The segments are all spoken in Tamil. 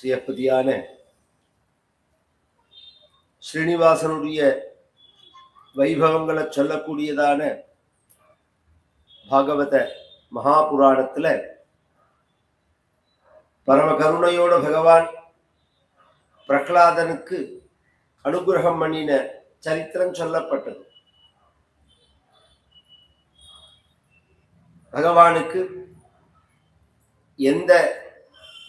ஸ்ரீயப்பதியான ஸ்ரீனிவாசனுடைய வைபவங்களை சொல்லக்கூடியதான பாகவத மகாபுராணத்துல பரம கருணையோட பகவான் பிரகலாதனுக்கு அனுகிரகம் பண்ணின சரித்திரம் சொல்லப்பட்டது. பகவானுக்கு எந்த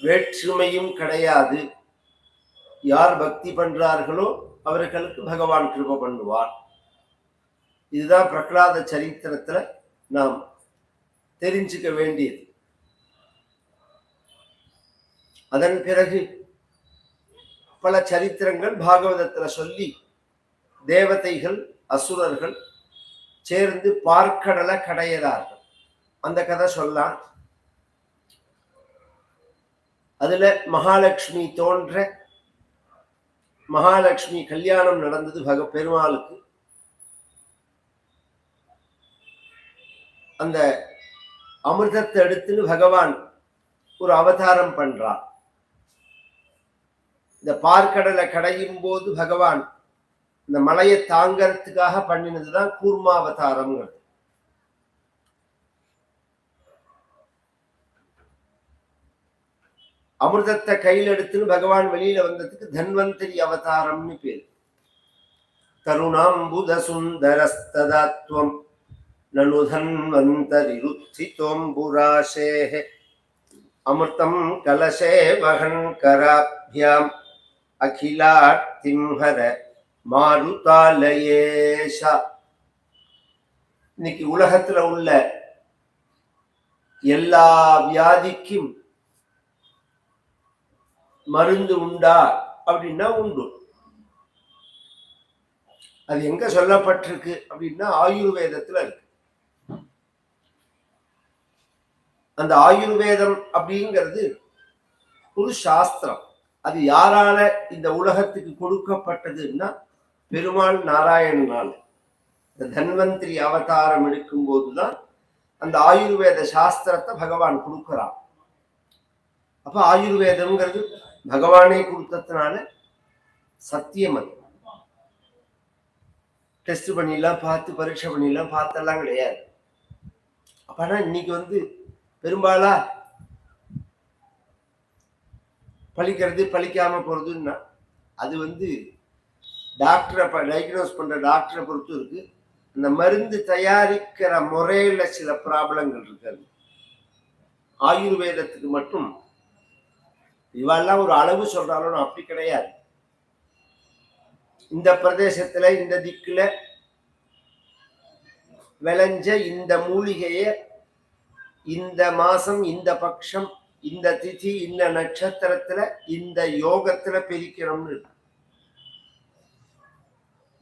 வேற்றுமையும் கிடையாது. யார் பக்தி பண்றார்களோ அவர்களுக்கு பகவான் கிருபை பண்ணுவார். இதுதான் பிரகலாத சரித்திரத்துல நாம் தெரிஞ்சுக்க வேண்டியது. அதன் பிறகு பல சரித்திரங்கள் பாகவதத்துல சொல்லி தேவதைகள் அசுரர்கள் சேர்ந்து பார்க்கடலை கடையிறார்கள். அந்த கதை சொல்லலாம். அதுல மகாலட்சுமி தோன்ற மகாலட்சுமி கல்யாணம் நடந்தது பெருமாளுக்கு. அந்த அமிர்தத்தை எடுத்துன்னு பகவான் ஒரு அவதாரம் பண்றார். இந்த பார்க்கடலை கடையும் போது பகவான் இந்த மலையை தாங்கறதுக்காக பண்ணினதுதான் கூர்மாவதாரம்ங்கிறது. அமிர்தத்தை கையில் எடுத்துன்னு பகவான் வெளியில வந்ததுக்கு தன்வந்தரி அவதாரம்னு பேரு. தருணாம்புத சுந்தரஸ்ததாத்வம் நனு தன்வந்தரி ருத்திதோம்புராசேஹ அமிர்தம் கலசே வகன் கராப்யாம் அகிலார்த்திம்ஹர மாருதாலயேஷா. இன்னைக்கு உலகத்துல உள்ள எல்லா வியாதிக்கும் மருந்து உண்டா அப்படின்னா உண்டு. அது எங்க சொல்லப்பட்டிருக்கு அப்படின்னா ஆயுர்வேதத்துல இருக்கு. அந்த ஆயுர்வேதம் அப்படிங்கிறது ஒரு சாஸ்திரம். அது யாரால இந்த உலகத்துக்கு கொடுக்கப்பட்டதுன்னா பெருமாள் நாராயணனால. இந்த தன்வந்திரி அவதாரம் எடுக்கும் போதுதான் அந்த ஆயுர்வேத சாஸ்திரத்தை பகவான் கொடுக்கிறான். அப்ப ஆயுர்வேதம்ங்கிறது பகவானே கொடுத்ததுனால சத்தியம். அது டெஸ்ட் பண்ணிலாம் பார்த்து பரீட்சை பண்ணிலாம் பார்த்தெல்லாம் கிடையாது. அப்பனா இன்னைக்கு பெரும்பாலா பழிக்கிறது பழிக்காம போறதுன்னா அது டாக்டரை டயக்னோஸ் பண்ற டாக்டரை பொறுத்து இருக்கு. அந்த மருந்து தயாரிக்கிற முறையில சில ப்ராப்ளங்கள் இருக்காது. ஆயுர்வேதத்துக்கு மட்டும் இவெல்லாம் ஒரு அளவு சொல்றாலும் அப்படி கிடையாது. இந்த பிரதேசத்துல இந்த திக்குல விளைஞ்ச இந்த மூலிகைய இந்த மாசம் இந்த பட்சம் இந்த திதி இந்த நட்சத்திரத்துல இந்த யோகத்துல பிரிக்கணும்னு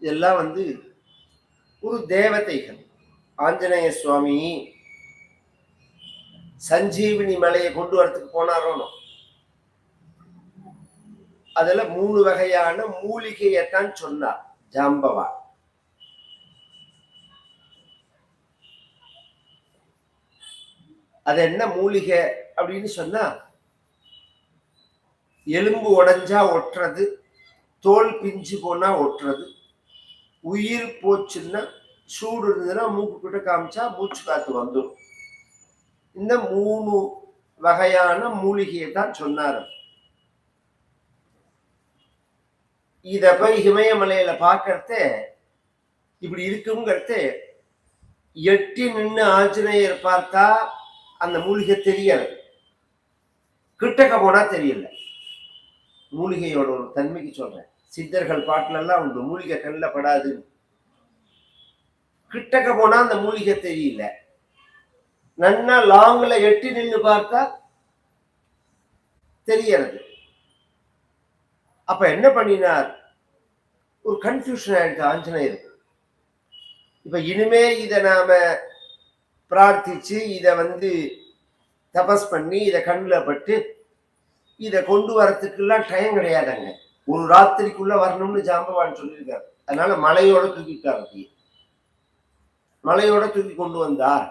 இதெல்லாம் ஒரு தேவதைகள். ஆஞ்சநேய சுவாமி சஞ்சீவினி மலையை கொண்டு வரத்துக்கு போனாரோ, அதுல 3 வகையான மூலிகையத்தான் சொன்னார் ஜாம்பவா. அது என்ன மூலிகை அப்படின்னு சொன்னா, எலும்பு உடைஞ்சா ஒட்டுறது, தோல் பிஞ்சு போனா ஒட்டுறது, உயிர் போச்சுன்னா சூடு இருந்ததுன்னா மூக்கு கிட்ட காமிச்சா மூச்சு காத்து வந்துடும். இந்த 3 வகையான மூலிகையை தான் சொன்னார். இத போய் இமயமலையில பாக்கறத இப்படி இருக்குங்கிறது எட்டி நின்று ஆஞ்சநேயர் பார்த்தா அந்த மூலிகை தெரியல, கிட்டக்க போனா தெரியல. மூலிகையோட ஒரு தன்மைக்கு சொல்றேன். சித்தர்கள் பாட்டுல எல்லாம் உண்டு, மூலிகை கண்ணில் படாது. கிட்டக்க போனா அந்த மூலிகை தெரியல, நன்னா லாங்ல எட்டி நின்று பார்த்தா தெரியறது. அப்ப என்ன பண்ணினார், ஒரு கன்ஃபியூஷன் ஆயிடுச்சு ஆஞ்சநேயருக்கு. இப்ப இனிமே இதை நாம பிரார்த்திச்சு இதை தபஸ் பண்ணி இதை கண்ணில் பட்டு இதை கொண்டு வரத்துக்குலாம் டைம் கிடையாதுங்க. ஒரு ராத்திரிக்குள்ள வரணும்னு ஜாம்பவான் சொல்லியிருக்காரு. அதனால மலையோட தூக்கிட்டார். மலையோட தூக்கி கொண்டு வந்தார்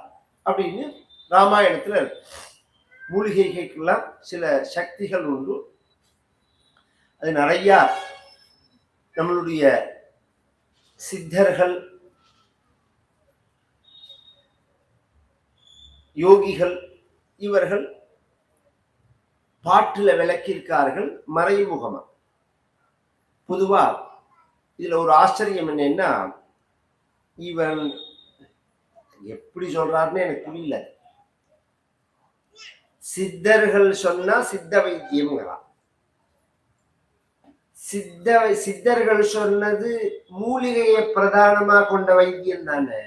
அப்படின்னு ராமாயணத்துல இருக்கு. மூலிகைக்கெல்லாம் சில சக்திகள் உண்டு. அது நிறைய நம்மளுடைய சித்தர்கள் யோகிகள் இவர்கள் பாட்டுல விளக்கியிருக்கார்கள் மறைமுகமா. பொதுவா இதுல ஒரு ஆச்சரியம் என்னன்னா, இவன் எப்படி சொல்றாருன்னு எனக்கு புரியல. சித்தர்கள் சொன்னா சித்த வைத்தியம்ங்கிறான். சித்தர்கள் சொன்னது மூலிகையை பிரதானமா கொண்ட வைத்தியம் தானே.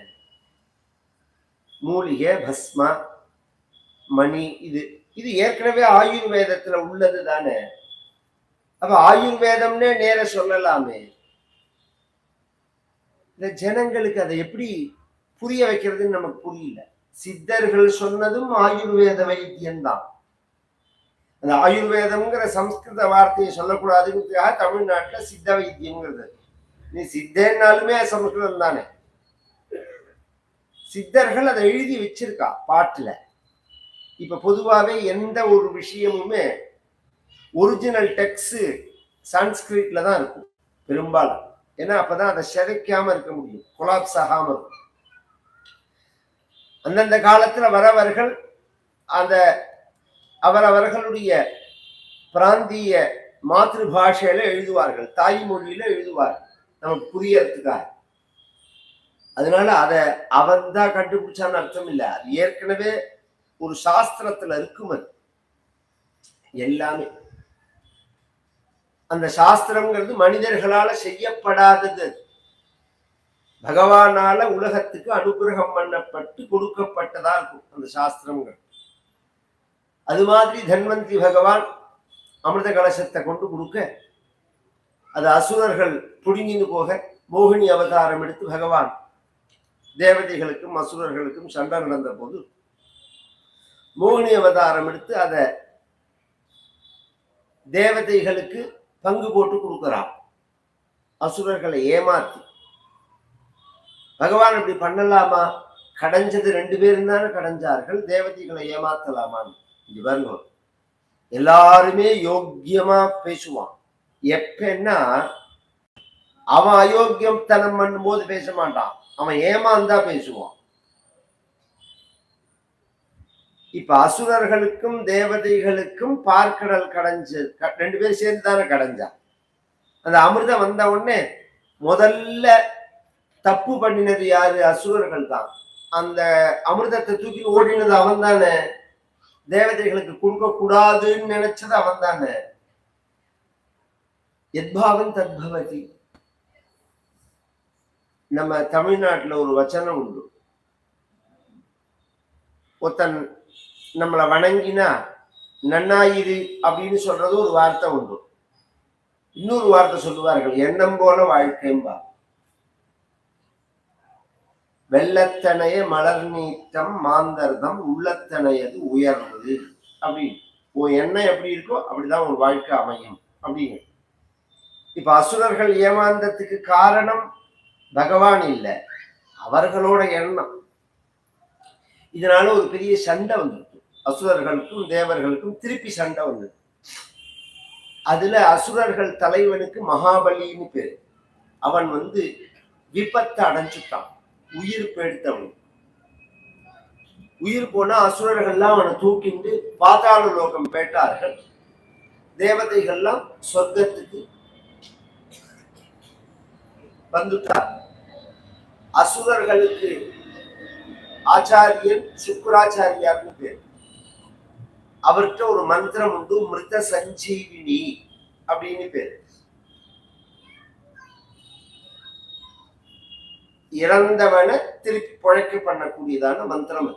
மூலிகை, பஸ்மா, மணி, இது இது ஏற்கனவே ஆயுர்வேதத்துல உள்ளது தானே. அப்ப ஆயுர்வேதம்னே நேர சொல்லலாமே. இந்த ஜனங்களுக்கு அதை எப்படி புரிய வைக்கிறதுன்னு நமக்கு புரியல. சித்தர்கள் சொன்னதும் ஆயுர்வேத வைத்தியம்தான். அந்த ஆயுர்வேதம்ங்கிற சம்ஸ்கிருத வார்த்தையை சொல்லக்கூடாதுங்கிறதுக்காக தமிழ்நாட்டுல சித்த வைத்தியம்ங்கிறது. நீ சித்தன்னாலுமே சம்ஸ்கிருதம் தானே. சித்தர்கள் அதை எழுதி வச்சிருக்கா பாட்டுல. இப்ப பொதுவாவே எந்த ஒரு விஷயமுமே ஒரிஜினல் டெக்ஸ்ட் சான்ஸ்கிரிட்ல தான் இருக்கும் பெரும்பாலும். ஏன்னா அப்பதான் அதை சிதைக்காம இருக்க முடியும், கொலாப்ஸ் ஆகாம இருக்கும். அந்தந்த காலத்துல வரவர்கள் அந்த அவரவர்களுடைய பிராந்திய மாத்ரு பாஷையில எழுதுவார்கள், தாய்மொழியில எழுதுவார்கள் நமக்கு புரியறதுக்காக. அதனால அதை அவன் தான் கண்டுபிடிச்சான்னு அர்த்தம் இல்லை. அது ஏற்கனவே ஒரு சாஸ்திரத்துல இருக்கும். அது எல்லாமே அந்த சாஸ்திரம்ங்கிறது மனிதர்களால செய்யப்படாதது. பகவானால உலகத்துக்கு அனுகிரகம் பண்ணப்பட்டு கொடுக்கப்பட்டதா இருக்கும் அந்த சாஸ்திரங்கள். அது மாதிரி தன்வந்திரி பகவான் அமிர்த கலசத்தை கொண்டு கொடுக்க, அது அசுரர்கள் புடுங்கின்னு போக மோகினி அவதாரம் எடுத்து பகவான் தேவதைகளுக்கும் அசுரர்களுக்கும் சண்டை நடந்த போது மோகினி அவதாரம் எடுத்து அதை தேவதைகளுக்கு பங்கு போட்டு கொடுக்கிறான், அசுரர்களை ஏமாத்தி. பகவான் இப்படி பண்ணலாமா? கடைஞ்சது 2 பேரும் தானே கடைஞ்சார்கள், தேவதைகளை ஏமாத்தலாமான்னு. இவங்க எல்லாருமே யோக்கியமா பேசுவான். எப்பன்னா அவன் அயோக்கியம் தனம் பண்ணும் போது பேச மாட்டான், அவன் ஏமாந்தா பேசுவான். இப்ப அசுரர்களுக்கும் தேவதைகளுக்கும் பார்க்கடல் கடைஞ்சு 2 பேரும் சேர்ந்து தானே கடைஞ்சா. அந்த அமிர்தம் வந்த உடனே முதல்ல தப்பு பண்ணினது யாரு? அசுரர்கள் தான். அந்த அமிர்தத்தை தூக்கி ஓடினது அவன் தானே. தேவதைகளுக்கு கொடுக்க கூடாதுன்னு நினைச்சது அவன் தானே. எத்பாவம் தத்பவதி. நம்ம தமிழ்நாட்டுல ஒரு வச்சனம் உண்டு, ஒருத்தன் நம்மளை வணங்கினா நன்னாயிரு அப்படின்னு சொல்றது ஒரு வார்த்தை உண்டு. இன்னொரு வார்த்தை சொல்லுவார்கள், எண்ணம் போல வாழ்க்கைம்பா. வெள்ளத்தனைய மலர் நீட்டம் மாந்தர்தம் உள்ளத்தனையது உயர்வு அப்படின்னு. உன் எண்ணம் எப்படி இருக்கோ அப்படிதான் ஒரு வாழ்க்கை அமையும் அப்படின்னு. இப்ப அசுரர்கள் ஏமாந்ததுக்கு காரணம் பகவான் இல்லை, அவர்களோட எண்ணம். இதனால ஒரு பெரிய சண்டை வந்துருக்கு, அசுரர்களுக்கும் தேவர்களுக்கும் திருப்பி சண்டை வந்தது. அதுல அசுரர்கள் தலைவனுக்கு மகாபலின்னு பேரு. அவன் விபத்தை அடைஞ்சுட்டான், உயிர் போயிடுத்தவன். உயிர் போனா அசுரர்கள்லாம் அவனை தூக்கிட்டு பாதாள லோகம் போயிட்டார்கள். தேவதைகள்லாம் சொர்க்கத்துக்கு வந்துட்டார். அசுரர்களுக்கு ஆச்சாரியன் சுக்கராச்சாரியார்னு பேர். அவர்கிட்ட ஒரு மந்திரம் உண்டு, மிருத சஞ்சீவினி அப்படின்னு பேரு. இறந்தவனை திருப்பி பொழைக்க பண்ணக்கூடியதான மந்திரம்.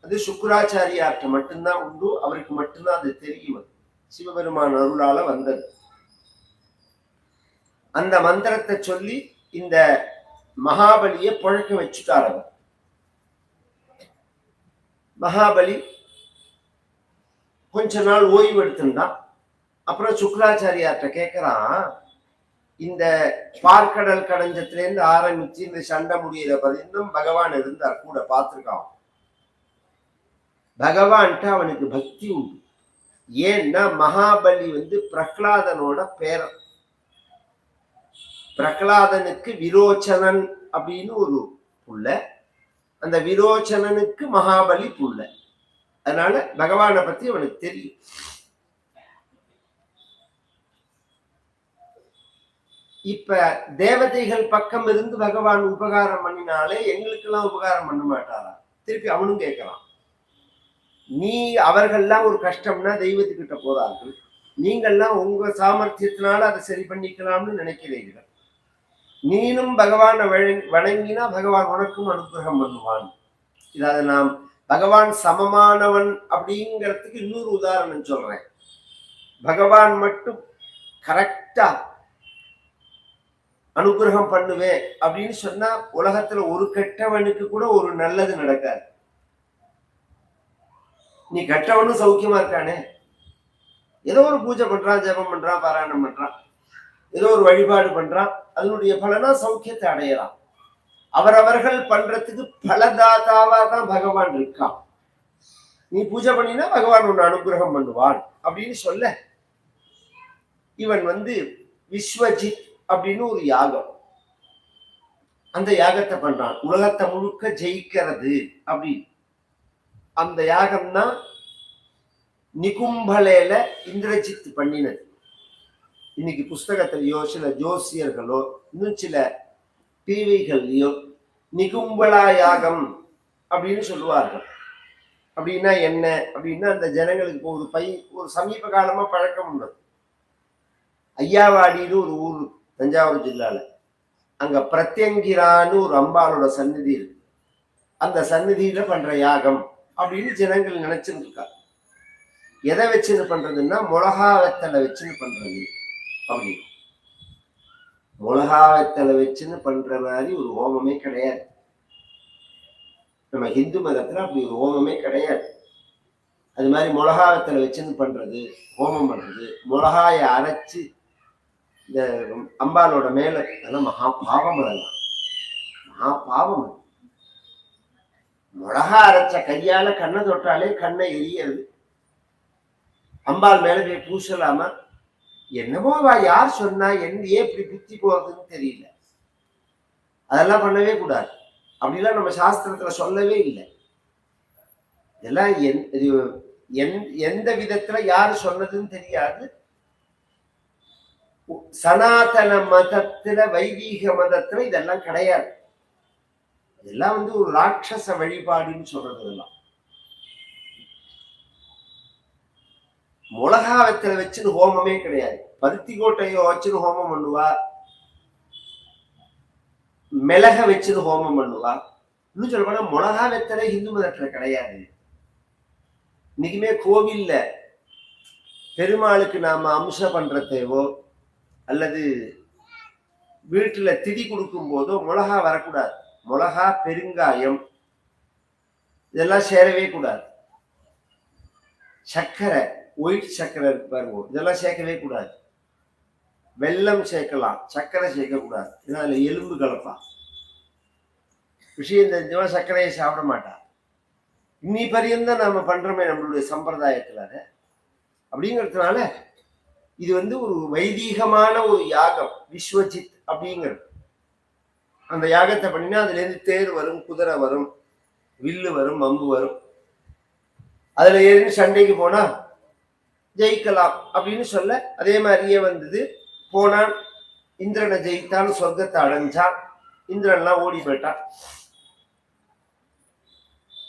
அது சுக்கராச்சாரியார்கிட்ட மட்டும்தான் உண்டு, அவருக்கு மட்டும்தான் அது தெரியும். சிவபெருமான் அருளால வந்தது. அந்த மந்திரத்தை சொல்லி இந்த மகாபலியை பொழைக்க வச்சுட்டார் அவர். மகாபலி கொஞ்ச நாள் ஓய்வு எடுத்திருந்தான். அப்புறம் சுக்கராச்சாரியார்கிட்ட கேட்கிறான், இந்த பார்க்கடல் கடஞ்சத்துல இருந்து ஆரம்பிச்சு இந்த சண்டை முடியிற பதினும் பகவான் இருந்தார் கூட, பார்த்திருக்கான். பகவான்கிட்ட அவனுக்கு பக்தி உண்டு. ஏன்னா மகாபலி பிரகலாதனோட பேரன். பிரகலாதனுக்கு விரோச்சனன் அப்படின்னு ஒரு புள்ள, அந்த விரோச்சனனுக்கு மகாபலி புள்ள. அதனால பகவானை பத்தி அவனுக்கு தெரியும். இப்ப தேவதைகள் பக்கம் இருந்து பகவான் உபகாரம் பண்ணினாலே எங்களுக்கு எல்லாம் உபகாரம் பண்ண மாட்டாரா? திருப்பி அவனும் கேட்கறான், நீ அவர்கள்லாம் ஒரு கஷ்டம்னா தெய்வத்துக்கிட்ட போறார்கள், நீங்கள்லாம் உங்க சாமர்த்தியத்தினால அதை சரி பண்ணிக்கலாம்னு நினைக்கிறீர்கள். நீனும் பகவானை வணங்கினா பகவான் உனக்கும் அனுகிரகம் பண்ணுவான். இதாவது நாம் பகவான் சமமானவன் அப்படிங்கிறதுக்கு இன்னொரு உதாரணம் சொல்றேன். பகவான் மட்டும் கரெக்டா அனுகிரகம் பண்ணுவேன் அப்படின்னு சொன்னா உலகத்துல ஒரு கெட்டவனுக்கு கூட ஒரு நல்லது நடக்காது. நீ கெட்டவனும் சௌக்கியமா இருக்கானே, ஏதோ ஒரு பூஜை பண்றான், ஜபம் பண்றான், பாராயணம் பண்றான், ஏதோ ஒரு வழிபாடு பண்றான், அதனுடைய பலனா சௌக்கியத்தை அடையலாம். அவரவர்கள் பண்றதுக்கு பலதாதாவா தான் பகவான் இருக்கான். நீ பூஜை பண்ணினா பகவான் உன்னை அனுகிரகம் பண்ணுவான் அப்படின்னு சொல்ல, இவன் விஸ்வஜித் அப்படின்னு ஒரு யாகம், அந்த யாகத்தை பண்றான். உலகத்தை முழுக்க ஜெயிக்கிறது அப்படின்னு. அந்த யாகம் தான் நிகும்பலேல இந்திரஜித் பண்ணினது. இன்னைக்கு புஸ்தகத்திலேயோ சில ஜோசியர்களோ இன்னும் சில டிவிகள்லையோ நிகும்பலா யாகம் அப்படின்னு சொல்லுவார்கள். அப்படின்னா என்ன அப்படின்னா, அந்த ஜனங்களுக்கு ஒரு சமீப காலமா பழக்கம் உள்ளது. ஐயாவாடின்னு ஒரு ஊர் தஞ்சாவூர் ஜில்லால, அங்க பிரத்யங்கிரான்னு ஒரு அம்பாளோட சந்நிதி இருக்கு. அந்த சந்நிதியில பண்ற யாகம் அப்படின்னு ஜனங்கள் நினைச்சுன்னு இருக்கா. எதை வச்சுன்னு பண்றதுன்னா மிளகா வெத்தலை வச்சுன்னு பண்றது அப்படின்னு. மிளகா வெத்தலை வச்சுன்னு பண்ற மாதிரி ஒரு ஹோமமே கிடையாது. நம்ம ஹிந்து மதத்துல அப்படி ஒரு ஹோமமே கிடையாது. அது மாதிரி மிளகா வெத்தலை வச்சுன்னு பண்றது, ஹோமம் பண்றது, மிளகாயை அரைச்சு இந்த அம்பாலோட மேல, அதெல்லாம் மகா பாவம். அதெல்லாம் மகா பாவம். மிளகா அரைச்ச கையால கண்ணை தொட்டாலே கண்ணை எரியறது. அம்பாள் மேல போய் பூசலாமா? என்னமோ யார் சொன்னா, ஏன் இப்படி புத்தி போறதுன்னு தெரியல. அதெல்லாம் பண்ணவே கூடாது. அப்படிலாம் நம்ம சாஸ்திரத்துல சொல்லவே இல்லை. இதெல்லாம் எந்த விதத்துல யாரு சொன்னதுன்னு தெரியாது. சனாதன மதத்துல, வைதீக மதத்துல இதெல்லாம் கிடையாது. இதெல்லாம் ஒரு ராட்சச வழிபாடுன்னு சொல்றது. இதெல்லாம் மிளகா வெத்தலை வச்சுன்னு ஹோமமே கிடையாது. பருத்தி கோட்டையோ வச்சுன்னு ஹோமம் பண்ணுவா, மிளக வச்சுன்னு ஹோமம் பண்ணுவா. இன்னும் சொல்ல போனா மிளகா வெத்தலை இந்து மதத்துல கிடையாது. இன்னைக்குமே கோவில்ல பெருமாளுக்கு நாம அம்சம் பண்றதேவோ அல்லது வீட்டுல திதி கொடுக்கும் போதோ மிளகா வரக்கூடாது. மிளகா, பெருங்காயம் இதெல்லாம் சேரவே கூடாது. சர்க்கரை, ஒயிட் சர்க்கரை பாருங்க, இதெல்லாம் சேர்க்கவே கூடாது. வெல்லம் சேர்க்கலாம், சர்க்கரை சேர்க்க கூடாது. ஏன்னா அதுல எலும்பு கலப்பான். விஷயம் தெரிஞ்சவன் சர்க்கரையை சாப்பிட மாட்டான். இன்னி பரியந்தான் நாம பண்றோமே நம்மளுடைய சம்பிரதாயத்துல. அப்படிங்கிறதுனால இது ஒரு வைதீகமான ஒரு யாகம், விஸ்வஜித் அப்படிங்கிறது. அந்த யாகத்தை பண்ணினா அதுல இருந்து தேர் வரும், குதிரை வரும், வில்லு வரும், அம்பு வரும். அதுல ஏறி சண்டைக்கு போனா ஜெயிக்கலாம் அப்படின்னு சொல்ல, அதே மாதிரியே போனான். இந்திரனை ஜெயித்தான், சொர்க்கத்தை அடைஞ்சான். இந்திரன்லாம் ஓடி போயிட்டான்.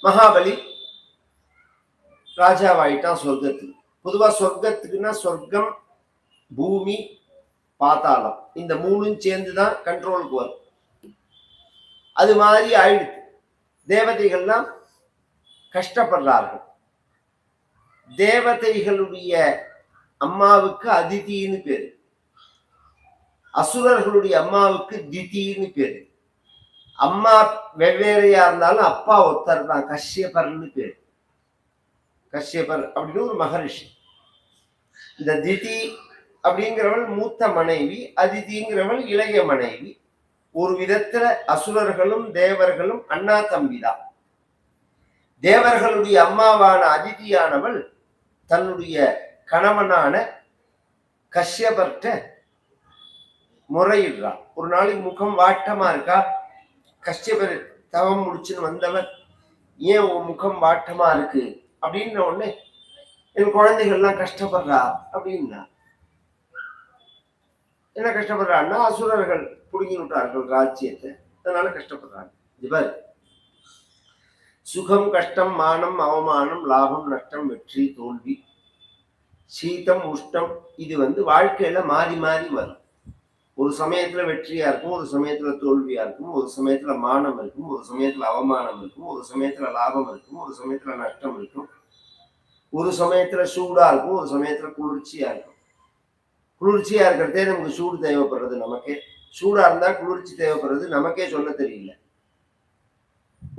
மகாபலி ராஜாவாயிட்டான் சொர்க்கத்துக்கு. பொதுவா சொர்க்கத்துக்குன்னா சொர்க்கம், பூமி, பாத்தாளம், இந்த மூணும் சேர்ந்துதான் கண்ட்ரோலுக்கு வரும். அது மாதிரி ஆயிடுச்சு. தேவதைகள்லாம் கஷ்டப்படுறார்கள். தேவதைகளுடைய அம்மாவுக்கு அதிதின்னு பேரு, அசுரர்களுடைய அம்மாவுக்கு திதின்னு பேரு. அம்மா வெவ்வேறையா இருந்தாலும் அப்பா ஒருத்தர் தான், கஷ்யபர்னு பேரு. கஷ்யபர் அப்படின்னு ஒரு மகரிஷி. இந்த திதி அப்படிங்கிறவள் மூத்த மனைவி, அதிதிங்கிறவள் இளைய மனைவி. ஒரு விதத்துல அசுரர்களும் தேவர்களும் அண்ணா தம்பிதான். தேவர்களுடைய அம்மாவான அதிதியானவள் தன்னுடைய கணவனான கஷ்யபர்ட்ட முறையிடுறா. ஒரு நாளைக்கு முகம் வாட்டமா இருக்கா. கஷ்யபர் தவம் முடிச்சுன்னு வந்தவர், ஏன் உன் முகம் வாட்டமா இருக்கு அப்படின்ற உடனே, என் குழந்தைகள்லாம் கஷ்டப்படுறா அப்படின்னா. என்ன கஷ்டப்படுறான்னா, அசுரர்கள் புடுங்கி விட்டார்கள் ராஜ்யத்தை, அதனால கஷ்டப்படுறாங்க. இவர் சுகம் கஷ்டம் மானம் அவமானம் லாபம் நஷ்டம் வெற்றி தோல்வி சீதம் உஷ்டம் இது வாழ்க்கையில மாறி மாறி வரும். ஒரு சமயத்துல வெற்றியா இருக்கும், ஒரு சமயத்துல தோல்வியா இருக்கும், ஒரு சமயத்துல மானம் இருக்கும், ஒரு சமயத்துல அவமானம் இருக்கும், ஒரு சமயத்துல லாபம் இருக்கும், ஒரு சமயத்துல நஷ்டம் இருக்கும், ஒரு சமயத்துல சூடா இருக்கும், ஒரு சமயத்துல குளிர்ச்சியா இருக்கும். குளிர்ச்சியா இருக்கிறதே நமக்கு சூடு தேவைப்படுறது, நமக்கே சூடா இருந்தா குளிர்ச்சி தேவைப்படுறது நமக்கே சொல்ல தெரியல.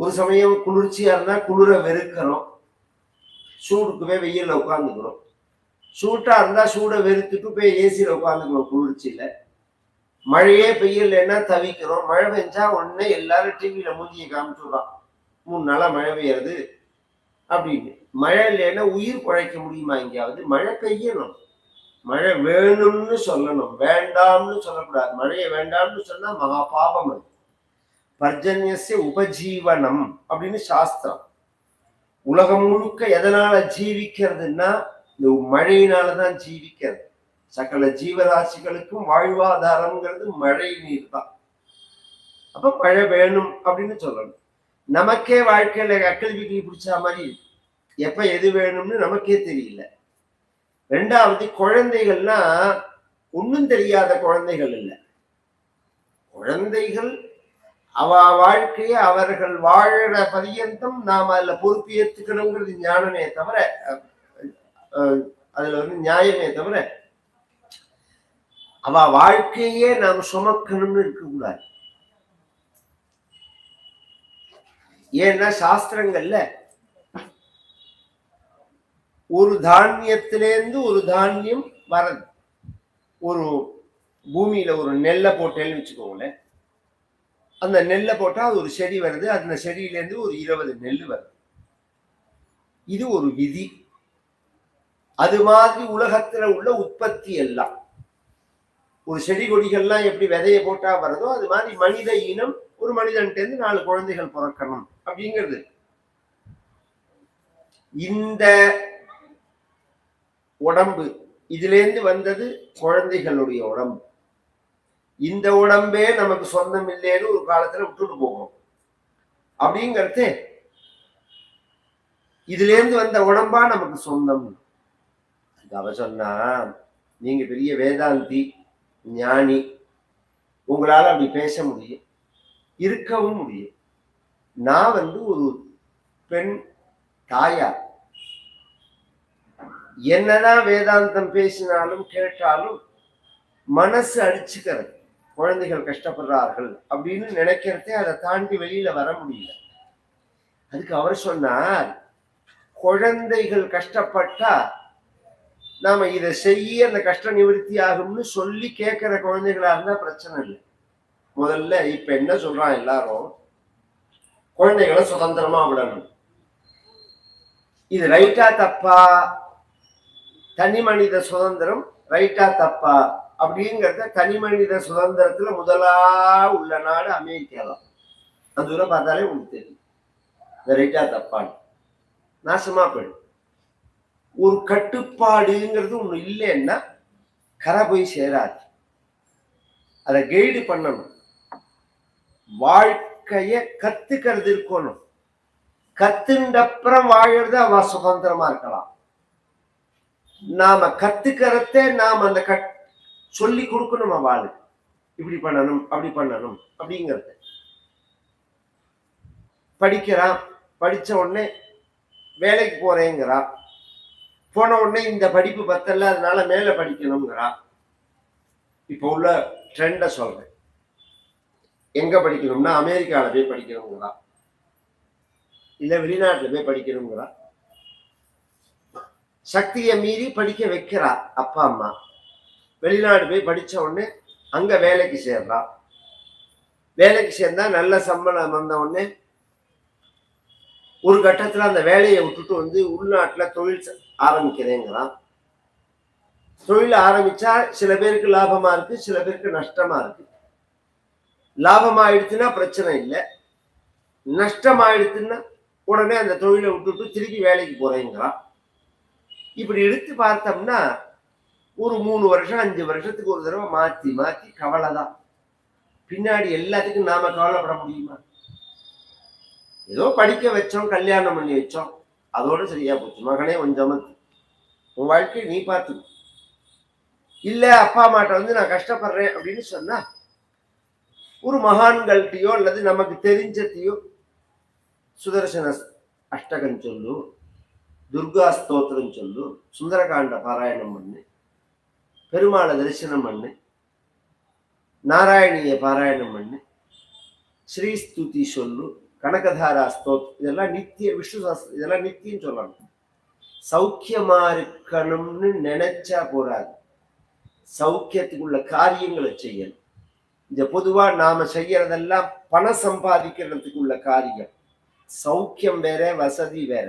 ஒரு சமயம் குளிர்ச்சியா இருந்தா குளிர வெறுக்கிறோம், சூடுக்கு போய் வெயில்ல உட்காந்துக்கிறோம். சூட்டா இருந்தா சூட வெறுத்துட்டு போய் ஏசியில உட்காந்துக்கிறோம் குளிர்ச்சியில. மழையே பெய்யலைன்னா தவிக்கிறோம், மழை பெஞ்சா உடனே எல்லாரும் டிவியில மூஞ்சியை காமிச்சுடுறான், 3 நாளா மழை பெய்யறது அப்படின்னு. மழை இல்லைன்னா உயிர் குழைக்க முடியுமா? எங்கேயாவது மழை பெய்யணும், மழை வேணும்னு சொல்லணும், வேண்டாம்னு சொல்லக்கூடாது. மழையை வேண்டாம்னு சொன்னா மகா பாபம். அது பர்ஜன்யஸ்ய உபஜீவனம் அப்படின்னு சாஸ்திரம். உலகம் முழுக்க எதனால ஜீவிக்கிறதுன்னா இந்த மழையினாலதான் ஜீவிக்கிறது. சகல ஜீவராசிகளுக்கும் வாழ்வாதாரம்ங்கிறது மழை நீர் தான். அப்ப மழை வேணும் அப்படின்னு சொல்லணும். நமக்கே வாழ்க்கையில அக்கல் வீட்டில் பிடிச்ச மாதிரி எப்ப எது வேணும்னு நமக்கே தெரியல. 2வது, குழந்தைகள்னா ஒன்னும் தெரியாத குழந்தைகள் இல்லை. குழந்தைகள் அவ வாழ்க்கையை அவர்கள் வாழற பரியந்தம் நாம் அதுல பொறுப்பு ஏத்துக்கணுங்கிறது ஞானமே தவிர, அதுல நியாயமே தவிர, அவ வாழ்க்கையே நாம் சுமக்கணும்னு இருக்கக்கூடாது. ஏன்னா சாஸ்திரங்கள்ல ஒரு தானியத்திலேருந்து ஒரு தானியம் வரது. ஒரு பூமியில ஒரு நெல்லை போட்டேன்னு வச்சுக்கோங்களேன், அந்த நெல்லை போட்டா அது ஒரு செடி வருது, அந்த செடியிலேருந்து ஒரு 20 நெல் வருது. இது ஒரு விதி. அது மாதிரி உலகத்துல உள்ள உற்பத்தி எல்லாம், ஒரு செடி கொடிகள்லாம் எப்படி விதையை போட்டா வருதோ அது மாதிரி மனித இனம் ஒரு மனிதன்ட்டு 4 குழந்தைகள் பிறக்கணும் அப்படிங்கிறது. இந்த உடம்பு இதிலேருந்து வந்தது குழந்தைகளுடைய உடம்பு. இந்த உடம்பே நமக்கு சொந்தம் இல்லைன்னு ஒரு காலத்துல விட்டுட்டு போகும். அப்படிங்கிறது இதிலேருந்து வந்த உடம்பா நமக்கு சொந்தம். அவ சொன்னா, நீங்க பெரிய வேதாந்தி ஞானி, உங்களால அப்படி பேச முடியும், இருக்கவும் முடியும். நான் ஒரு பெண் தாயார், என்னதான் வேதாந்தம் பேசினாலும் கேட்டாலும் மனசு அடிச்சுக்கிறது. குழந்தைகள் கஷ்டப்படுறார்கள் அப்படின்னு நினைக்கிறதே, அதை தாண்டி வெளியில வர முடியல. அதுக்கு அவர் சொன்னார், குழந்தைகள் கஷ்டப்பட்டா நாம இதை செய்ய அந்த கஷ்ட நிவர்த்தி ஆகும்னு சொல்லி கேட்கிற குழந்தைகளா இருந்தா பிரச்சனை இல்லை. முதல்ல இப்ப என்ன சொல்றான் எல்லாரும், குழந்தைகளை சுதந்திரமா விடணும். இது ரைட்டா தப்பா? தனி மனித சுதந்திரம் ரைட்டா தப்பா அப்படிங்கிறத தனி மனித சுதந்திரத்துல முதலா உள்ள நாடு அமெரிக்கா தான். அந்த ஊரை பார்த்தாலே உங்களுக்கு தெரியும் இந்த ரைட்டா தப்பான்னு. நாசமா போயிடும். ஒரு கட்டுப்பாடுங்கிறது ஒண்ணு இல்லைன்னா கரை போய் சேராது. அதை கைடு பண்ணணும். வாழ்க்கைய கத்துக்கிறது இருக்கணும். கத்துண்டப்புறம் வாழறது அவ சுதந்திரமா இருக்கலாம். நாம கத்துக்கிறதே நாம் அந்த சொல்லி கொடுக்கணும் அவளுக்கு, இப்படி பண்ணணும் அப்படி பண்ணணும் அப்படிங்கிறது. படிக்கிறான், படிச்ச உடனே வேலைக்கு போறேங்கிறா, போன உடனே இந்த படிப்பு பத்தல அதனால மேல படிக்கணுங்கிறா. இப்ப உள்ள ட்ரெண்ட சொல்றேன். எங்க படிக்கணும்னா அமெரிக்கால போய் படிக்கணுங்கிறா, இல்ல வெளிநாட்டுல போய் படிக்கணுங்கிறா. சக்தியை மீறி படிக்க வைக்கிறா அப்பா அம்மா. வெளிநாடு போய் படிச்ச உடனே அங்க வேலைக்கு சேர்றா. வேலைக்கு சேர்ந்தா நல்ல சம்பளம் வந்த உடனே ஒரு கட்டத்துல அந்த வேலையை விட்டுட்டு உள்நாட்டுல தொழில் ஆரம்பிக்கிறேங்கிறான். தொழில் ஆரம்பிச்சா சில பேருக்கு லாபமா இருக்கு, சில பேருக்கு நஷ்டமா இருக்கு. லாபமாயிடுச்சுன்னா பிரச்சனை இல்லை, நஷ்டமாயிடுச்சுன்னா உடனே அந்த தொழிலை விட்டுட்டு திருப்பி வேலைக்கு போறேங்கிறான். இப்படி எடுத்து பார்த்தோம்னா ஒரு 3 வருஷம் 5 வருஷத்துக்கு ஒரு தடவை மாத்தி மாத்தி கவலை தான். பின்னாடி எல்லாத்துக்கும் நாம கவலைப்பட முடியுமா? ஏதோ படிக்க வச்சோம், கல்யாணம் பண்ணி வச்சோம், அதோட சரியா போச்சு. மகனே கொஞ்சம் உன் வாழ்க்கையை நீ பார்த்து. இல்ல அப்பா அம்மாட்ட வந்து நான் கஷ்டப்படுறேன் அப்படின்னு சொன்னா ஒரு மகான்கள்கிட்டயோ அல்லது நமக்கு தெரிஞ்சதையோ சுதர்சன அஷ்டகம் சொல்லு, துர்கா ஸ்தோத்திரம் சொல்லு, சுந்தரகாண்ட பாராயணம் பண்ணு, பெருமாளை தரிசனம் பண்ணு, நாராயணிய பாராயணம் பண்ணு, ஸ்ரீஸ்துதி சொல்லு, கனகதாரா ஸ்தோத்திரம், இதெல்லாம் நித்திய விஷ்ணு சாஸ்திரம், இதெல்லாம் நித்தியம் சொல்லணும். சௌக்கியமா இருக்கணும்னு நினைச்சா போறாது, சௌக்கியத்துக்குள்ள காரியங்களை செய்யணும். இந்த பொதுவா நாம செய்யறதெல்லாம் பணம் சம்பாதிக்கிறதுக்குள்ள காரியம். சௌக்கியம் வேற, வசதி வேற.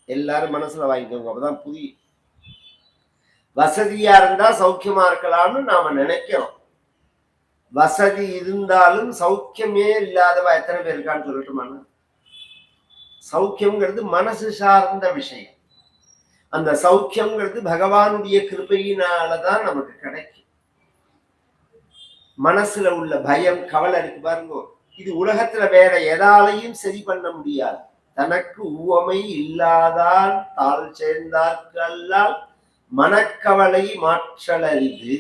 எல்லாரும் மனசுல வாங்கிக்கோங்க, அப்பதான் புரியும். வசதியா இருந்தா சௌக்கியமா இருக்கலாம்னு நாம நினைக்கிறோம். வசதி இருந்தாலும் சௌக்கியமே இல்லாதவா எத்தனை பேர் இருக்கான்னு சொல்லட்டுமாண்ணா? சௌக்கியம்ங்கிறது மனசு சார்ந்த விஷயம். அந்த சௌக்கியம்ங்கிறது பகவானுடைய கிருபையினாலதான் நமக்கு கிடைக்கும். மனசுல உள்ள பயம், கவலை இருக்கு பாருங்க, இது உலகத்துல வேற எதாலையும் சரி பண்ண முடியாது. தனக்கு உவமை இல்லாதான் தாழ் சேர்ந்தார்கல்லால் மனக்கவலை மாற்றலரிது.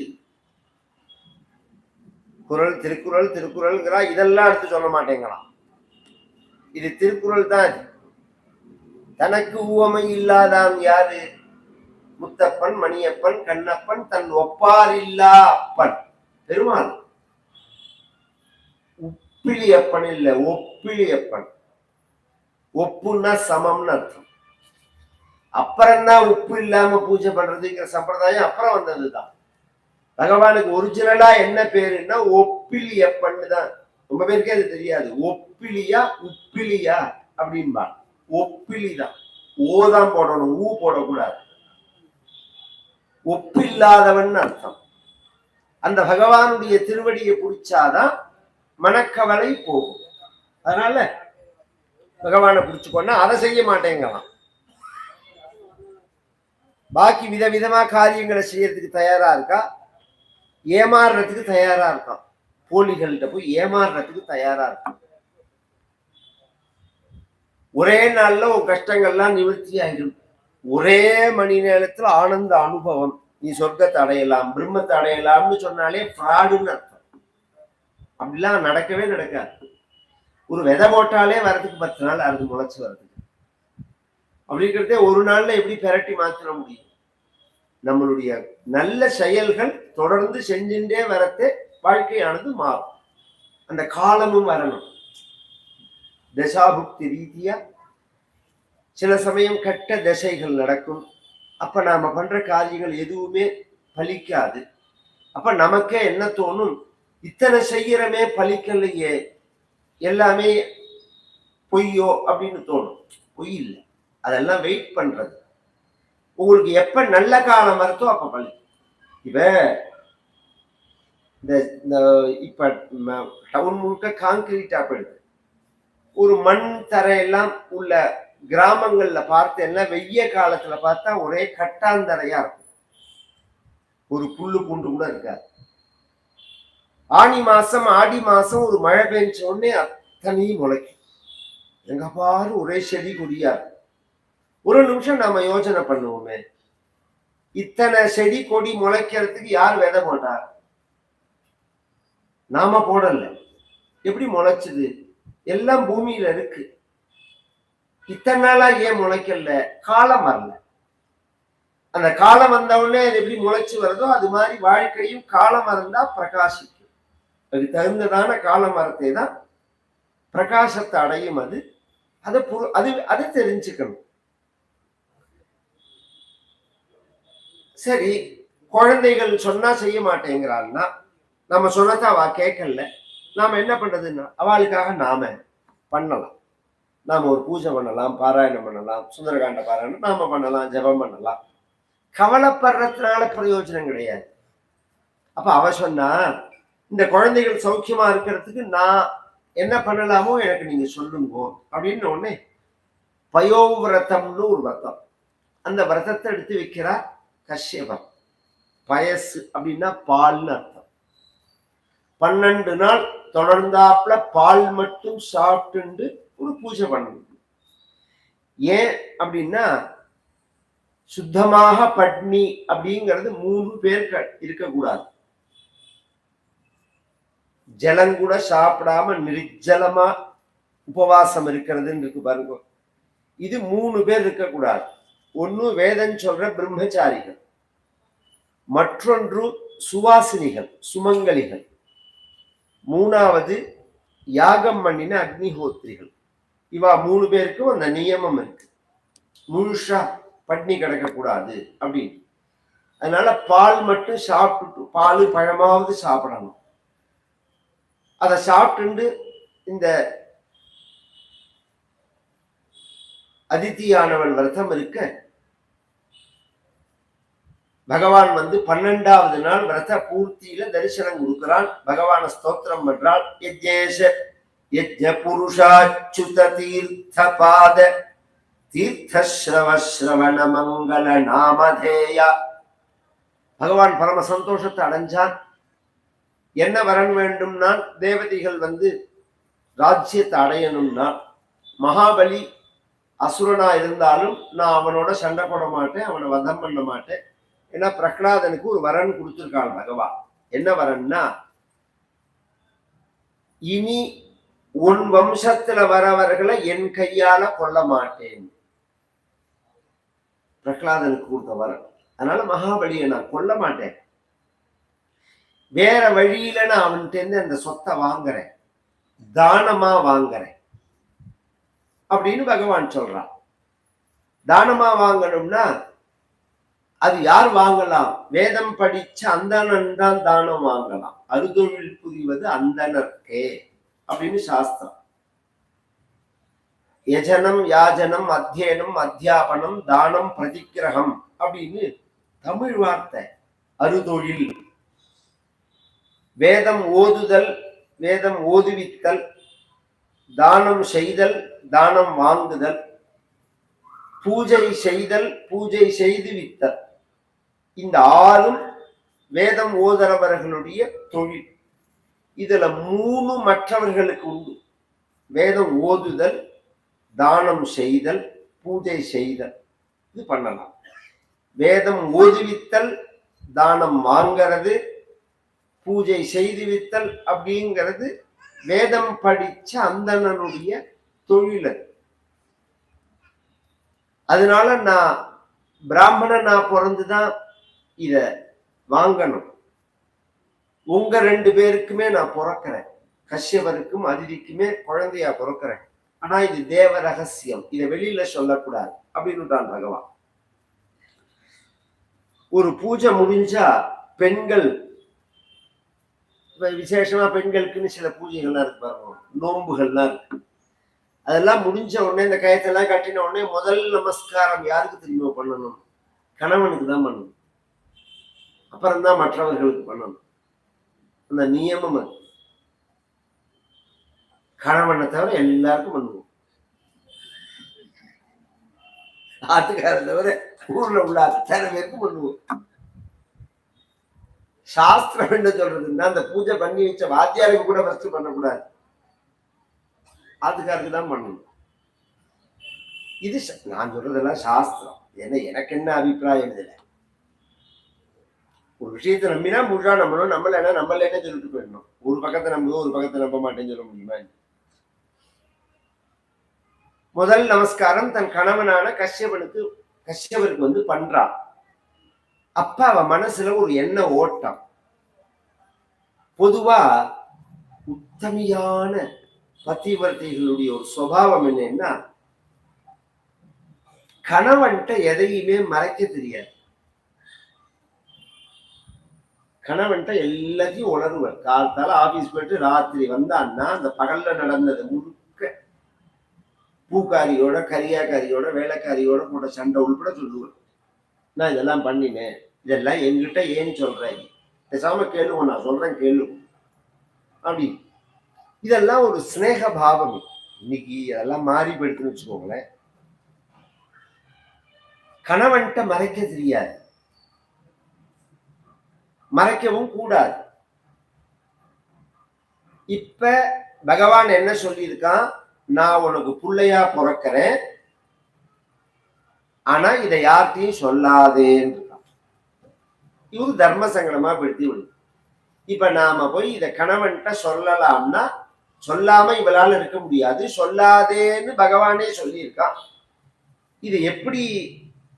குறள், திருக்குறள், திருக்குறள்ங்கிறா, இதெல்லாம் எடுத்து சொல்ல மாட்டேங்கிறான். இது திருக்குறள் தான். தனக்கு உவமை இல்லாதான் யாரு? முத்தப்பன், மணியப்பன், கண்ணப்பன், தன் ஒப்பார் இல்லா அப்பன் பெருமாள். உப்பிலியப்பன் இல்ல, ஒப்பிலியப்பன். ஒப்புன்னா சமம்னு அர்த்தம். அப்புறம்தான் உப்பு இல்லாம பூஜை பண்றதுங்கிற சம்பிரதாயம் அப்புறம் வந்ததுதான். பகவானுக்கு ஒரிஜினலா என்ன பேருன்னா ஒப்பிலியப்பன்னு தான். ரொம்ப பேருக்கே அது தெரியாது. ஒப்பிலியா உப்பிலியா அப்படின்பா. ஒப்பிலிதான், ஓதான் போடணும், ஊ போடக்கூடாது. ஒப்பில்லாதவன் அர்த்தம். அந்த பகவானுடைய திருவடியை பிடிச்சாதான் மனக்கவலை போகும். அதனால பகவானை பிடிச்சுக்கொண்டா அதை செய்ய மாட்டேங்கலாம். பாக்கி விதவிதமா காரியங்களை செய்யறதுக்கு தயாரா இருக்கா, ஏமாறுறதுக்கு தயாரா இருக்கான். போலிகள்கிட்ட போய் ஏமாறுறதுக்கு தயாரா இருக்கான். ஒரே நாள்ல உன் கஷ்டங்கள்லாம் நிவர்த்தி ஆயிடும். ஒரே மணி நேரத்துல ஆனந்த அனுபவம். நீ சொர்க்கத்தை அடையலாம், பிரம்மத்தை அடையலாம்னு சொன்னாலே ஃப்ராடுன்னு அர்த்தம். அப்படிலாம் நடக்கவே நடக்காது. ஒரு விதை போட்டாலே வரதுக்கு 10 நாள் அது முளைச்சு வருது. அப்படிங்கிறதே ஒரு நாள்ல எப்படி பெரட்டி மாத்திர முடியும்? நம்மளுடைய நல்ல செயல்கள் தொடர்ந்து செஞ்சுட்டே வரத்தே வாழ்க்கையானது மாறும். அந்த காலமும் வரணும். தசாபுக்தி ரீதியா சில சமயம் கட்ட தசைகள் நடக்கும். அப்ப நாம பண்ற காரியங்கள் எதுவுமே பலிக்காது. அப்ப நமக்கே என்ன தோணும், இத்தனை செய்யறமே பலிக்கலையே, எல்லாமே பொய்யோ அப்படின்னு தோணும். பொய் இல்லை, அதெல்லாம் வெயிட் பண்றது. உங்களுக்கு எப்ப நல்ல காலம் வருதோ அப்ப பலி. இப்ப டவுன் முழுக்க கான்கிரீட்டா போயிடுது. ஒரு மண் தரையெல்லாம் உள்ள கிராமங்கள்ல பார்த்தேன்னா வெய்ய காலத்துல பார்த்தா ஒரே கட்டாந்தரையா இருக்கும். ஒரு புல்லு பூண்டு கூட இருக்காது. ஆனி மாசம் ஆடி மாசம் ஒரு மழை பெஞ்ச உடனே அத்தனையும் முளைக்கும். எங்க பாரு ஒரே செடி கொடியா இருக்கும். ஒரு நிமிஷம் நாம யோசனை பண்ணுவோமே, இத்தனை செடி கொடி முளைக்கிறதுக்கு யார் விதை போட்டார்? நாம போடல. எப்படி முளைச்சுது? எல்லாம் பூமியில இருக்கு. இத்தனை நாளா ஏன் முளைக்கல? காலம் வரல. அந்த காலம் வந்த உடனே அது எப்படி முளைச்சு வருதோ அது மாதிரி வாழ்க்கையும் காலம் இருந்தா பிரகாசிக்கும். அது தகுந்ததான காலம் வரத்தை தான் பிரகாசத்தை அடையும். அது தெரிஞ்சுக்கணும். சரி, குழந்தைகள் சொன்னா செய்ய மாட்டேங்கிறாள்னா, நம்ம சொன்னதை அவ கேட்கல, நாம என்ன பண்றதுன்னா அவளுக்காக நாம பண்ணலாம். நாம ஒரு பூஜை பண்ணலாம், பாராயணம் பண்ணலாம், சுந்தரகாண்ட பாராயணம் நாம பண்ணலாம், ஜபம் பண்ணலாம். கவலைப்படுறதுனால பிரயோஜனம் கிடையாது. அப்ப அவ சொன்னா, இந்த குழந்தைகள் சௌக்கியமா இருக்கிறதுக்கு நான் என்ன பண்ணலாமோ எனக்கு நீங்க சொல்லுங்க அப்படின்னு உடனே பயோவிரதம்னு ஒரு விரதம். அந்த விரதத்தை எடுத்து வைக்கிறார் கஷ்யபர். பயசு அப்படின்னா பால்னு அர்த்தம். 12 நாள் தொடர்ந்தாப்புல பால் மட்டும் சாப்பிட்டு ஒரு பூஜை பண்ணணும். ஏன் அப்படின்னா சுத்தமாக பட்னி அப்படிங்கிறது 3 பேர் இருக்கக்கூடாது. ஜலங்கூட சாப்பிடாம நிர்ஜலமா உபவாசம் இருக்கிறதுன்னு இருக்கு பாருங்க. இது 3 பேர் இருக்கக்கூடாது. ஒன்னு வேதம் சொல்ற பிரம்மச்சாரிகள், மற்றொன்று சுவாசினிகள் சுமங்கலிகள், மூணாவது யாகம் பண்ணின அக்னிஹோத்திரிகள். இவா 3 பேருக்கும் அந்த நியமம் இருக்கு. முழுஷா பட்னி கிடக்கக்கூடாது அப்படின்னு. அதனால பால் மட்டும் சாப்பிட்டு பால் பழமாவது சாப்பிடணும். அதை சாப்பிட்டு இந்த அதித்தியானவள் விரதம் இருக்க பகவான் 12வது நாள் விரத பூர்த்தியில தரிசனம் கொடுக்கிறான். பகவான ஸ்தோத்திரம் பண்றான். யஜ்ஞேஷ யஜ்ஞ புருஷாச்சுத தீர்த்த பாத தீர்த்தஸ்ரவஸ்ரவண மங்கள நாமதேயா. பகவான் பரம சந்தோஷத்தை அடைஞ்சான். என்ன வரன் வேண்டும்னா தேவதைகள் ராஜ்யத்தை அடையணும்னா மகாபலி அசுரனா இருந்தாலும் நான் அவனோட சண்டை போட மாட்டேன், அவனை வதம் பண்ண மாட்டேன். ஏன்னா பிரகலாதனுக்கு ஒரு வரன் கொடுத்திருக்கான் பகவான். என்ன வரன்னா, இனி உன் வம்சத்துல வரவர்களை என் கையால கொல்ல மாட்டேன். பிரகலாதனுக்கு கொடுத்த வரன். அதனால மகாபலியை நான் கொல்ல மாட்டேன், வேற வழியில நான் அவன்கிட்ட அந்த சொத்தை வாங்குறேன், தானமா வாங்குறேன் அப்படின்னு பகவான் சொல்றான். தானமா வாங்கணும்னா அது யார் வாங்கலாம்? வேதம் படிச்ச அந்தணன் தான் தானம் வாங்கலாம். அறுதொழில் புரிவது அந்தணர்க்கே அப்படின்னு சாஸ்திரம். யஜனம் யாஜனம் அத்தியனம் அத்தியாபனம் தானம் பிரதிக்கிரகம் அப்படின்னு தமிழ் வார்த்தை. அறுதொழில் வேதம் ஓதுதல், வேதம் ஓதுவித்தல், தானம் செய்தல், தானம் வாங்குதல், பூஜை செய்தல், பூஜை செய்து வித்தல். இந்த 6ம் வேதம் ஓதுறவர்களுடைய தொழில். இதுல 3 மற்றவர்களுக்கு உண்டு. வேதம் ஓதுதல், தானம் செய்தல், பூஜை செய்தல். இது பண்ணலாம். வேதம் ஓதுவித்தல், தானம் வாங்கிறது, பூஜை செய்து வித்தல் அப்படிங்கிறது வேதம் படிச்ச அந்தணனுடைய தொழில். அதனால நான் பிராமணனா பிறந்துதான் இத வாங்கணும். உங்க 2 பேருக்குமே நான் பிறக்கிறேன். கஷ்யபருக்கும் அதிதிக்குமே குழந்தையா பிறக்கிறேன். ஆனா இது தேவ ரகசியம், இதை வெளியில சொல்லக்கூடாது அப்படின்னு பகவான். ஒரு பூஜை முடிஞ்சா பெண்கள், விசேஷமா பெண்களுக்குன்னு சில பூஜைகள்லாம் இருக்கு பாருங்க, நோன்புகள்லாம் இருக்கு. அதெல்லாம் முடிஞ்ச உடனே இந்த கயத்தெல்லாம் கட்டின உடனே முதல் நமஸ்காரம் யாருக்கு தெரியுமா பண்ணணும்? கணவனுக்கு தான் பண்ணணும். அப்புறம்தான் மற்றவர்களுக்கு பண்ணணும். அந்த நியமம் அது. கணவனை தவிர எல்லாருக்கும் பண்ணுவோம். ஆத்துக்கார தவிர ஊர்ல உள்ள அத்தனை பேருக்கும் பண்ணுவோம். சாஸ்திரம் என்ன சொல்றதுன்னா, அந்த பூஜை பண்ணி வச்ச வாத்தியாருக்கு கூட ஃபர்ஸ்ட் பண்ணக்கூடாது, ஆத்துக்காருக்கு தான் பண்ணணும். இது நான் சொல்றதெல்லாம் சாஸ்திரம். ஏன்னா எனக்கு என்ன அபிப்பிராயம் இதுல? ஒரு விஷயத்தை நம்பினா முழுசா நம்பணும், நம்மள என்ன சொல்லிட்டு போயிடணும். ஒரு பக்கத்தை நம்புவோம், ஒரு பக்கத்தை நம்ப மாட்டேன்னு சொல்ல முடியுமா? முதல் நமஸ்காரம் தன் கணவனான கஷ்யபருக்கு பண்றான். அப்ப அவ மனசுல ஒரு எண்ண ஓட்டம். பொதுவா உத்தமியான பத்திவர்த்தைகளுடைய ஒரு சுபாவம் என்னன்னா, கணவன்கிட்ட எதையுமே மறைக்க தெரியாது. கணவன்கிட்ட எல்லாத்தையும் உணர்வர். காலத்தால ஆபீஸ் போயிட்டு ராத்திரி வந்தான்னா அந்த பகல்ல நடந்தது முழுக்க பூக்காரியோட, கரியாக்காரியோட, வேலைக்காரியோட கூட சண்டை உள்பட சொல்லுவார். நான் இதெல்லாம் பண்ணினேன், இதெல்லாம் என்கிட்ட ஏன் சொல்றேன், பேசாம கேளுங்க, நான் சொல்றேன் கேளு அப்படி. இதெல்லாம் ஒரு சிநேக பாவம். இன்னைக்கு அதெல்லாம் மாறி போயிடுதுன்னு வச்சுக்கோங்களேன். கணவன்கிட்ட மறைக்க தெரியாது, மறைக்கவும் கூடாது. இப்ப பகவான் என்ன சொல்லியிருக்கான், நான் உனக்கு பிள்ளையா பிறக்கிறேன், ஆனா இதை யார்கிட்டையும் சொல்லாதேன்னு இருக்கான். இவரு தர்ம சங்கடமா படுத்தி விடுது. இப்ப நாம போய் இத கணவன்கிட்ட சொல்லலாம்னா சொல்லாம இவளால இருக்க முடியாது, சொல்லாதேன்னு பகவானே சொல்லியிருக்கான். இதை எப்படி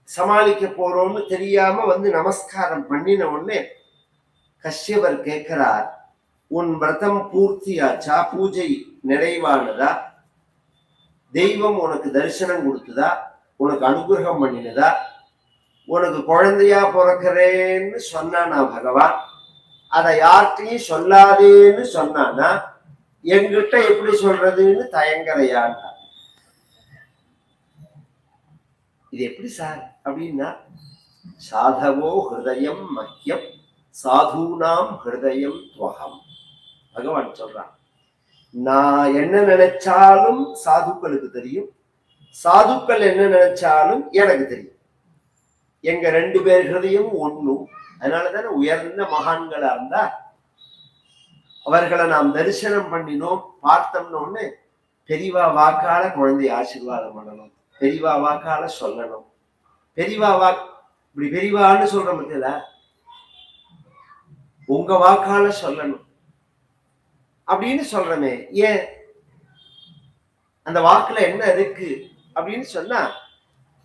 சமாளிக்க போறோம்னு தெரியாம வந்து நமஸ்காரம் பண்ணின உடனே கஷ்யபர் கேட்கிறார், உன் விரதம் பூர்த்தியாச்சா, பூஜை நிறைவானதா, தெய்வம் உனக்கு தரிசனம் கொடுத்ததா, உனக்கு அனுகிரகம் பண்ணினதா, உனக்கு குழந்தையா பிறக்கிறேன்னு சொன்னானா பகவான், அதை யார்கிட்டையும் சொல்லாதேன்னு சொன்னானா, என்கிட்ட எப்படி சொல்றதுன்னு தயங்கறையான்னா. இது எப்படி சார் அப்படின்னா, சாதவோ ஹிருதயம் மஹ்யம் சாதுனாம் ஹிருதயம் துவகம். பகவான் சொல்றான், நான் என்ன நினைச்சாலும் சாதுக்களுக்கு தெரியும், சாதுக்கள் என்ன நினைச்சாலும் எனக்கு தெரியும். எங்க 2 பேர் ஹிருதயம் ஒண்ணும். அதனாலதானே உயர்ந்த மகான்களா இருந்தா அவர்களை நாம் தரிசனம் பண்ணினோம், பார்த்தோம்னு பெரியவா வாக்கால குழந்தைய ஆசீர்வாதம் பண்ணணும், பெரியவா வாக்கால சொல்லணும். பெரியவா இப்படி பெரியவான்னு சொல்ற மத்தியில உங்க வாக்கால சொல்லணும் அப்படின்னு சொல்றமே. ஏன் அந்த வாக்குல என்ன இருக்கு அப்படின்னு சொன்னா,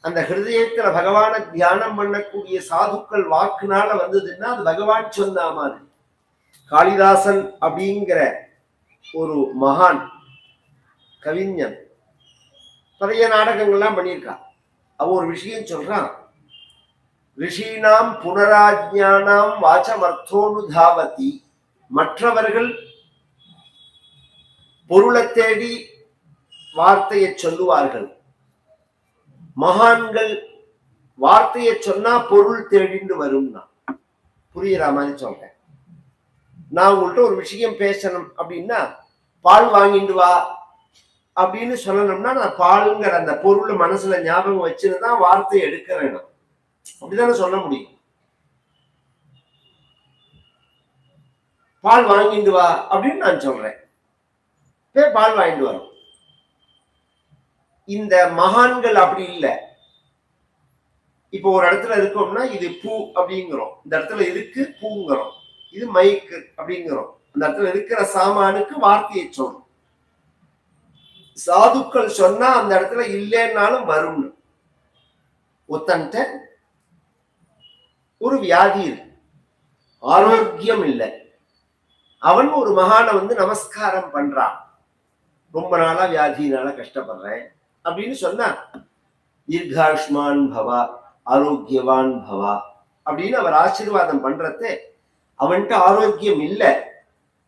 அந்த ஹிருதயத்துல பகவான தியானம் பண்ணக்கூடிய சாதுக்கள் வாக்குனால வந்ததுன்னா அது பகவான் சொன்ன மாதிரி. காளிதாசன் அப்படிங்கிற ஒரு மகான் கவிஞன் நிறைய நாடகங்கள்லாம் பண்ணியிருக்கான். அவ ஒரு விஷயம் சொல்றான், ரிஷீனாம் புனராஜ்ஞானாம் வாச்சமர்த்தோனுதாவதி. மற்றவர்கள் பொருளை தேடி வார்த்தையை சொல்லுவார்கள், மகான்கள் வார்த்தையை சொன்னா பொருள் தேடிண்டு வரும்னா. புரியுற மாதிரி சொல்றேன். நான் உங்கள்கிட்ட ஒரு விஷயம் பேசணும் அப்படின்னா, பால் வாங்கிட்டு வா அப்படின்னு சொல்லணும்னா, நான் பாலுங்கிற அந்த பொருள் மனசுல ஞாபகம் வச்சுதான் வார்த்தையை எடுக்கிறேன். அப்படித்தானே சொல்ல முடியும். பால் வாங்கிட்டு வா அப்படின்னு நான் சொல்றேன், பால் வாங்கிட்டு வரும். இந்த மகான்கள் அப்படி இல்லை. இப்போ ஒரு இடத்துல இருக்கோம்னா இது பூ அப்படிங்கிறோம், இந்த இடத்துல இருக்கு பூங்கிறோம், இது மைக்கு அப்படிங்கிறோம், அந்த இடத்துல இருக்கிற சாமானுக்கு வார்த்தையை சொல்லணும். சாதுக்கள் சொன்னா அந்த இடத்துல இல்லைன்னாலும் வரும். ஒத்தன்ட்ட ஒரு வியாதி இருக்கு, ஆரோக்கியம் இல்லை, அவன் ஒரு மகானை வந்து நமஸ்காரம் பண்றான், ரொம்ப நாளா வியாதினால கஷ்டப்படுறேன் அப்படின்னு சொன்னா, தீர்காயுஷ்மான் பவா ஆரோக்கியவான் பவா அப்படின்னு அவர் ஆசீர்வாதம் பண்றதே, அவன்கிட்ட ஆரோக்கியம் இல்லை.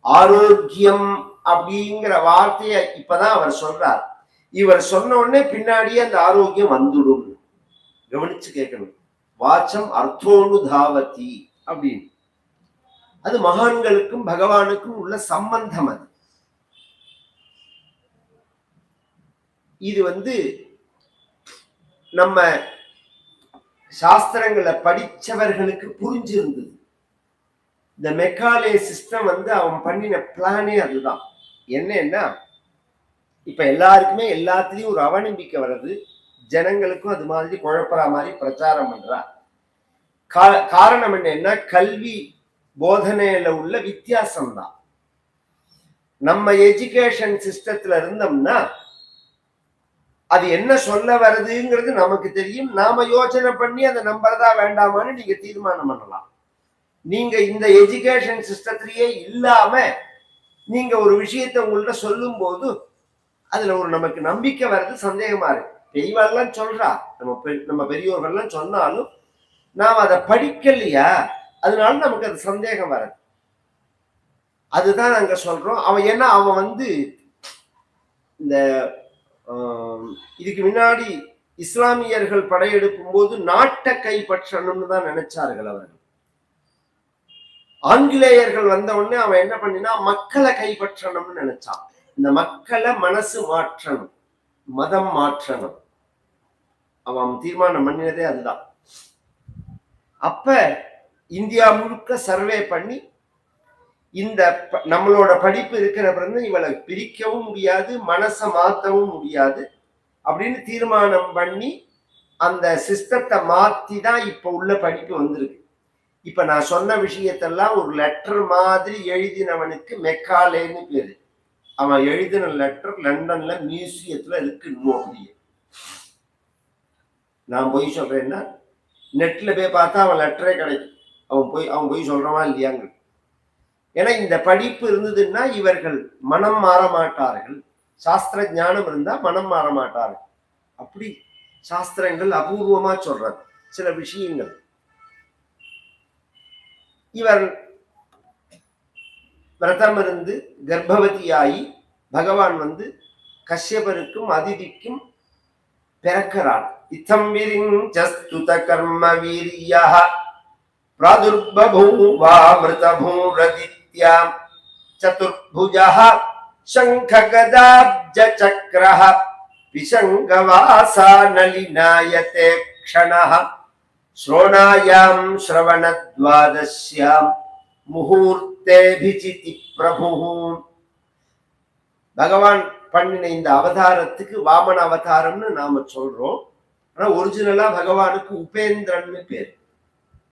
ஆரோக்கியம் அப்படிங்கிற வார்த்தையை இப்பதான் அவர் சொல்றார். இவர் சொன்ன உடனே பின்னாடியே அந்த ஆரோக்கியம் வந்துடும். கவனிச்சு கேட்கணும். வாச்சம் அர்த்தோனுதாவதி அப்படின்னு, அது மகான்களுக்கும் பகவானுக்கும் உள்ள சம்பந்தம். அது இது வந்து நம்ம சாஸ்திரங்களை படிச்சவர்களுக்கு புரிஞ்சிருந்தது. இந்த மெக்காலே சிஸ்டம் வந்து அவன் பண்ணின பிளானே அதுதான். என்னன்னா, இப்ப எல்லாருக்குமே எல்லாத்துலயும் ஒரு அவநம்பிக்கை வர்றது, ஜனங்களுக்கும் அது மாதிரி குழப்பற மாதிரி பிரச்சாரம் பண்றா. காரணம் என்னன்னா, கல்வி போதனையில உள்ள வித்தியாசம் தான். நம்ம எஜுகேஷன் சிஸ்டத்துல இருந்தோம்னா அது என்ன சொல்ல வருதுங்கிறது நமக்கு தெரியும், நாம யோசனை பண்ணி அதை நம்புறதா வேண்டாமான்னு நீங்க தீர்மானம் பண்ணலாம். நீங்க இந்த எஜுகேஷன் சிஸ்டத்திலேயே இல்லாம நீங்க ஒரு விஷயத்தை உங்கள்ட்ட சொல்லும் போது அதுல ஒரு நமக்கு நம்பிக்கை வர்றது சந்தேகமா இருக்கு. பெரியவாள்லாம் சொல்றா, நம்ம பெரியோர்கள்லாம் சொன்னாலும் நாம் அதை படிக்கலையா, அதனால நமக்கு அது சந்தேகம் வராது. அதுதான் நாங்க சொல்றோம். அவன் ஏன்னா அவன் வந்து இந்த இதுக்கு முன்னாடி இஸ்லாமியர்கள் படையெடுக்கும் போது நாட்டை கைப்பற்றணும்னு தான் நினைச்சார்கள் அவர்கள். ஆங்கிலேயர்கள் வந்த உடனே அவன் என்ன பண்ணினா மக்களை கைப்பற்றணும்னு நினைச்சான். இந்த மக்களை மனசு மாற்றணும், மதம் மாற்றணும். அவன் தீர்மானம் பண்ணினதே அதுதான். அப்ப இந்தியா முழுக்க சர்வே பண்ணி இந்த நம்மளோட படிப்பு இருக்கிற பிறகு இவளை பிரிக்கவும் முடியாது, மனசை மாற்றவும் முடியாது அப்படின்னு தீர்மானம் பண்ணி அந்த சிஸ்டத்தை மாத்தி தான் இப்ப உள்ள படிப்பு வந்திருக்கு. இப்ப நான் சொன்ன விஷயத்தெல்லாம் ஒரு லெட்டர் மாதிரி எழுதினவனுக்கு மெக்காலேன்னு பேரு. அவன் எழுதின லெட்டர் லண்டன்ல மியூசியத்துல இருக்கு இன்னும் அப்படியே. நான் போய் சொல்றேன்னா நெட்ல போய் பார்த்தா அவன் லெட்டரே கிடைக்கும். அவன் போய் சொல்றவா இல்லையாங்க. ஏன்னா இந்த படிப்பு இருந்ததுன்னா இவர்கள் மனம் மாற மாட்டார்கள். சாஸ்திர ஞானம் இருந்தா மனம் மாற மாட்டார்கள். அப்படி சாஸ்திரங்கள் அபூர்வமா சொல்றது சில விஷயங்கள். இவர் விரதம் இருந்து கர்ப்பவதியாகி பகவான் கஷ்யபருக்கும் அதிதிக்கும் பிறக்கிறார். இத்தம் விரிஞ்சஸ்துத கர்ம வீரியः பிராதுர்பபூவாமிருதபூரதித்யாம் சதுர்புஜः சங்ககதாப்ஜ சக்ரः விசங்கவாசா நளினாயதே க்ஷணः ஸ்ரோணாயாம் ஸ்ரவணத்வாதஸ்யாம் முகூர்த்தேபிஜிதி பிரபு. பகவான் பண்ணின இந்த அவதாரத்துக்கு வாமன அவதாரம்னு நாம சொல்றோம். ஆனா ஒரிஜினலா பகவானுக்கு உபேந்திரன்னு பேர்.